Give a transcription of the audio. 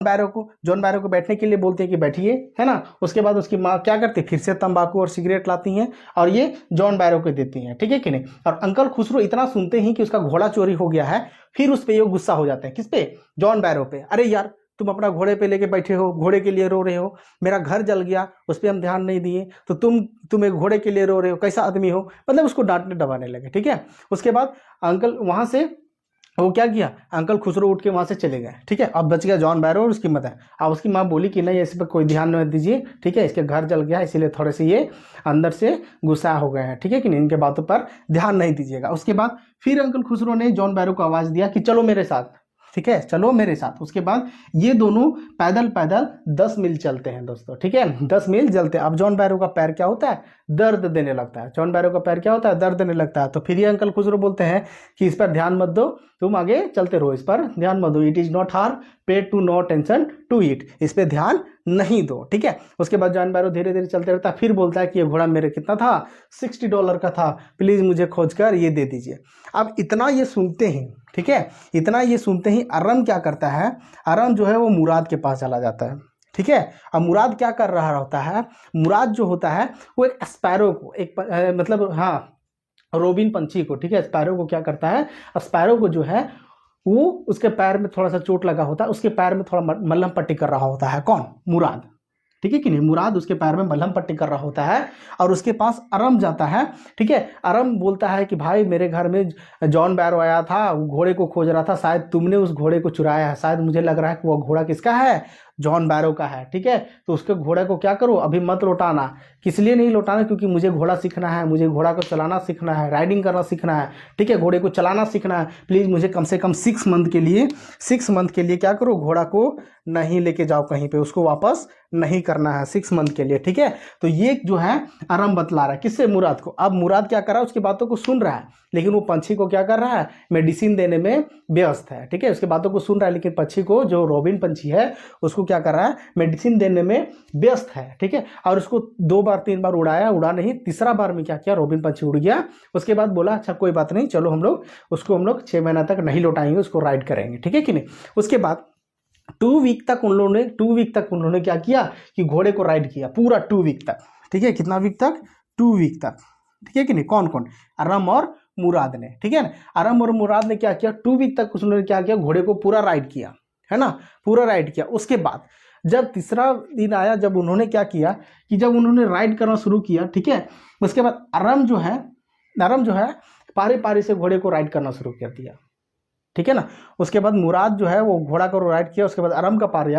John बैरो को बैठने के लिए बोलते हैं कि बैठिए, है ना। उसके बाद उसकी माँ क्या करती है, फिर से तंबाकू और सिगरेट लाती हैं और ये जॉन बैरो को देती हैं, ठीक है कि नहीं। और अंकल खुसरो इतना सुनते ही कि उसका घोड़ा चोरी हो गया है, फिर उस पे ये गुस्सा हो जाते हैं। किस पे, जॉन बैरो पे। अरे यार तुम अपना घोड़े पे लेके बैठे हो, घोड़े के लिए रो रहे हो, मेरा घर जल गया उस पर हम ध्यान नहीं दिए, तो तुम एक घोड़े के लिए रो रहे हो, कैसा आदमी हो, मतलब उसको डांटने दबाने लगे, ठीक है। उसके बाद अंकल वहां से वो क्या किया, अंकल खुसरो उठ के वहां से चले गए, ठीक है। अब बच गया जॉन बैरो और उसकी मदर। अब उसकी माँ बोली कि नहीं इस पर कोई ध्यान न दीजिए, ठीक है, इसके घर जल गया इसीलिए थोड़े से ये अंदर से गुस्सा हो गए हैं, ठीक है कि नहीं, इनके बातों पर ध्यान नहीं दीजिएगा। उसके बाद फिर अंकल खुसरो ने जॉन बैरो को आवाज दिया कि चलो मेरे साथ, ठीक है, चलो मेरे साथ। उसके बाद ये दोनों पैदल पैदल 10 मील चलते हैं दोस्तों, ठीक है, 10 मील चलते हैं। अब जॉन बैरो का पैर क्या होता है, दर्द देने लगता है। जॉन बैरो का पैर क्या होता है, दर्द देने लगता है। तो फिर ये अंकल खुसरो बोलते हैं कि इस पर ध्यान मत दो, तुम आगे चलते रहो, इस पर ध्यान मत दो, it is not hard pay to no tension to it, इस पे ध्यान नहीं दो, ठीक है। उसके बाद जॉन बैरो धीरे धीरे चलते रहता है, फिर बोलता है कि ये घोड़ा मेरे कितना था, $60 का था, प्लीज मुझे खोज कर ये दे दीजिए। अब इतना ये सुनते हैं, ठीक है, इतना ये सुनते ही अरम क्या करता है, अरम जो है वो मुराद के पास चला जाता है, ठीक है। अब मुराद क्या कर रहा होता है, मुराद जो होता है वो एक स्पैरो को, मतलब हाँ रोबिन पंछी को, ठीक है, स्पैरो को क्या करता है, स्पैरो को जो है वो उसके पैर में थोड़ा सा चोट लगा होता है, उसके पैर में थोड़ा मलहम पट्टी कर रहा होता है, कौन, मुराद, ठीक है कि नहीं, मुराद उसके पैर में मलहम पट्टी कर रहा होता है। और उसके पास अरम जाता है, ठीक है। अरम बोलता है कि भाई मेरे घर में जॉन बैरो आया था, वो घोड़े को खोज रहा था, शायद तुमने उस घोड़े को चुराया है, शायद मुझे लग रहा है कि वो घोड़ा किसका है, जॉन बैरो का है, ठीक है। तो उसके घोड़े को क्या करो, अभी मत लौटाना। किस लिए नहीं लौटाना, क्योंकि मुझे घोड़ा सीखना है, मुझे घोड़ा को चलाना सीखना है, राइडिंग करना सीखना है, ठीक है, घोड़े को चलाना सीखना है। प्लीज़ मुझे कम से कम 6 मंथ के लिए क्या करो, घोड़ा को नहीं लेके जाओ कहीं पे, उसको वापस नहीं करना है 6 मंथ के लिए, ठीक है। तो ये जो है आराम बतला रहा है किससे, मुराद को। अब मुराद क्या कर रहा है, उसकी बातों को सुन रहा है, लेकिन वो पंछी को क्या कर रहा है, मेडिसिन देने में व्यस्त है, ठीक है। उसकी बातों को सुन रहा है, लेकिन पंछी को, जो रोबिन पंछी है, उसको क्या कर रहा है, मेडिसिन देने में व्यस्त है, ठीक है। और उसको 2 बार 3 बार उड़ाया, उड़ा नहीं, तीसरा बार में क्या किया, रोबिन पंछी उड़ गया। उसके बाद बोला अच्छा कोई बात नहीं, चलो हम लोग 6 महीना तक नहीं लौटाएंगे, उसको राइड करेंगे, ठीक है कि नहीं। उसके बाद 2 वीक तक उन्होंने क्या किया कि घोड़े को राइड किया, पूरा 2 वीक तक, ठीक है। कितना वीक तक, 2 वीक तक, ठीक है कि नहीं। कौन कौन, अरम और मुराद ने, ठीक है ना। अरम और मुराद ने क्या किया, 2 वीक तक उन्होंने क्या किया, घोड़े को पूरा राइड किया, है ना, पूरा राइड किया। उसके बाद जब तीसरा दिन आया, जब उन्होंने क्या किया कि जब उन्होंने राइड करना शुरू किया, ठीक है, उसके बाद अरम जो है पारी पारी से घोड़े को राइड करना शुरू कर दिया, ठीक है ना। उसके बाद मुराद जो है वो घोड़ा को राइड किया, उसके बाद अरम का पारी